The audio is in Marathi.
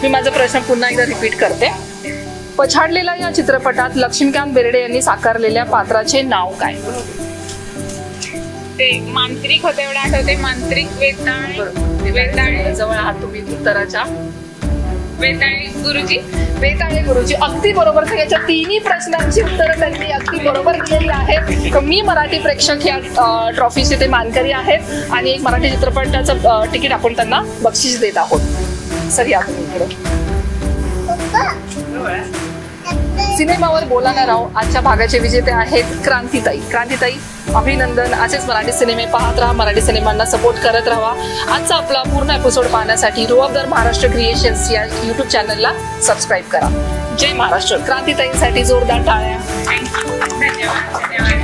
मी माझा प्रश्न पुन्हा एकदा रिपीट करते. पछाडलेला या चित्रपटात लक्ष्मीकांत बेर्डे यांनी साकारलेल्या पात्राचे नाव काय? ते मांत्रिक होते, एवढं आठवते. मांत्रिक वेताळे जवळ आहात तुम्ही उत्तराच्या. वेताळे गुरुजी. वेताळे गुरुजी अगदी बरोबर. याच्या तिन्ही प्रश्नांची उत्तरं त्यांनी अगदी बरोबर दिलेली आहेत. मी मराठी प्रेक्षक या ट्रॉफीचे ते मानकरी आहेत आणि एक मराठी चित्रपटाचं तिकीट आपण त्यांना बक्षीस देत आहोत. सर या तुम्ही. सिनेमावर बोलायला राहू आजच्या भागाचे विजेते आहेत क्रांतीताई. क्रांतीताई अभिनंदन. असेच मराठी सिनेमे पाहत राहा, मराठी सिनेमांना सपोर्ट करत राहा. आजचा आपला पूर्ण एपिसोड पाहण्यासाठी रुअफदर महाराष्ट्र क्रिएशन्स या YouTube चॅनलला सबस्क्राईब करा. जय महाराष्ट्र. क्रांतीताईंसाठी जोरदार टाळ्या. थँक्यू. धन्यवाद.